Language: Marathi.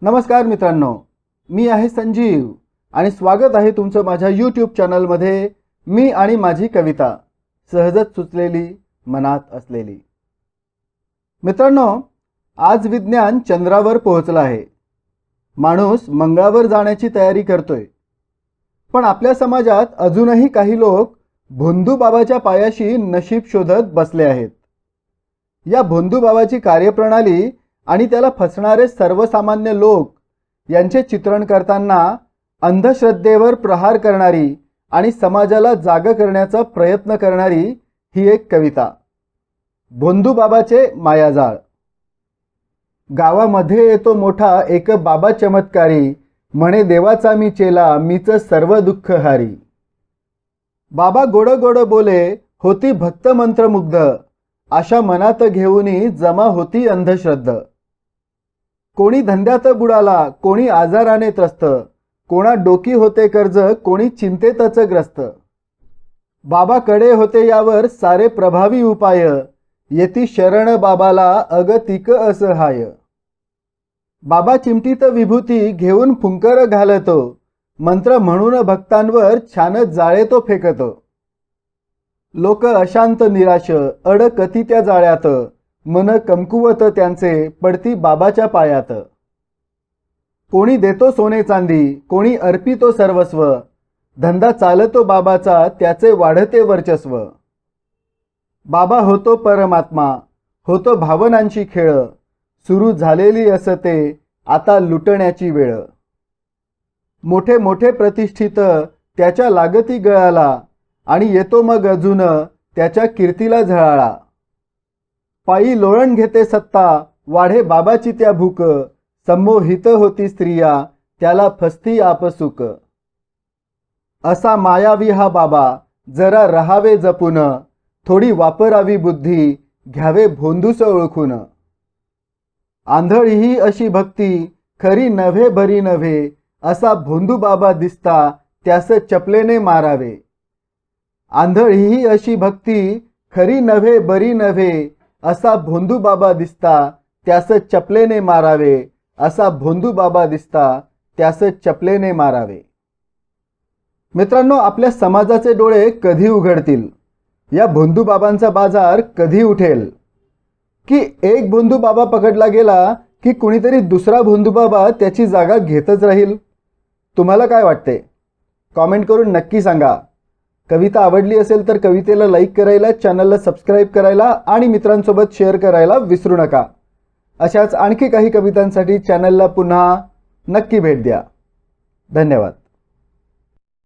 नमस्कार मित्रांनो, मी आहे संजीव आणि स्वागत आहे तुमचं माझ्या YouTube चॅनलमध्ये। मी आणि माझी कविता सहजच सुचलेली मनात असलेली। मित्रांनो, आज विज्ञान चंद्रावर पोहोचला आहे। माणूस मंगळावर जाण्याची तयारी करतोय। पण आपल्या समाजात अजूनही काही लोक भोंदू बाबाच्या पायाशी नशीब शोधत बसले आहेत। या भोंदू बाबाची कार्यप्रणाली आणि त्याला फसणारे सर्वसामान्य लोक यांचे चित्रण करताना अंधश्रद्धेवर प्रहार करणारी आणि समाजाला जाग करण्याचा प्रयत्न करणारी ही एक कविता। भोंदू बाबाचे मायाजाळ। गावामध्ये येतो मोठा एक बाबा चमत्कारी, म्हणे देवाचा मी चेला, मीच सर्व दुःख हारी। बाबा गोड गोड बोले, होती भक्त मंत्रमुग्ध, आशा मनात घेऊनी जमा होती अंधश्रद्ध। कोणी धंद्यात बुडाला, कोणी आजाराने त्रस्त, कोणा डोकी होते कर्ज, कोणी चिंतेतच ग्रस्त। बाबाकडे होते यावर सारे प्रभावी उपाय, येती शरण बाबाला अगतिक असहाय। बाबा चिमटीत विभूती घेऊन फुंकर घालतो, मंत्र म्हणून भक्तांवर छान जाळे तो फेकतो। लोक अशांत निराश अडकती त्या जाळ्यात, मन कमकुवत त्यांचे पडती बाबाच्या पायात। कोणी देतो सोने चांदी, कोणी अर्पितो सर्वस्व, धंदा चालतो बाबाचा त्याचे वाढते वर्चस्व। बाबा होतो परमात्मा, होतो भावनांची खेळ, सुरू झालेली असते आता लुटण्याची वेळ। मोठे मोठे प्रतिष्ठित त्याच्या लागती गळाला, आणि येतो मग अजून त्याच्या कीर्तीला झळाळा। पायी लोळण घेते सत्ता, वाढे बाबाची त्या भूक, संमोहित होती स्त्रिया त्याला फसती आपसुक। असा मायावी हा बाबा, जरा रहावे जपून, थोडी वापरावी बुद्धी, घ्यावे भोंदूस ओळखून। आंधळी ही अशी भक्ती, खरी नव्हे बरी नव्हे, असा भोंदू बाबा दिसता त्यास चपलेने मारावे। आंधळी ही अशी भक्ती, खरी नव्हे बरी नव्हे, असा भोंदू बाबा दिसता त्यास चपलेने मारावे, असा भोंदू बाबा दिसता त्यास चपलेने मारावे। मित्रांनो, आपल्या समाजाचे डोळे कधी उघडतील? या भोंदू बाबांचा बाजार कधी उठेल? की एक भोंदू बाबा पकडला गेला की कुणीतरी दुसरा भोंदू बाबा त्याची जागा घेतच राहील? तुम्हाला काय वाटते? कॉमेंट करून नक्की सांगा। कविता आवडली असेल तर कवितेला लाईक करायला, चॅनलला सबस्क्राईब करायला आणि मित्रांसोबत शेअर करायला विसरू नका। अशाच आणखी काही कवितांसाठी चॅनलला पुन्हा नक्की भेट द्या। धन्यवाद।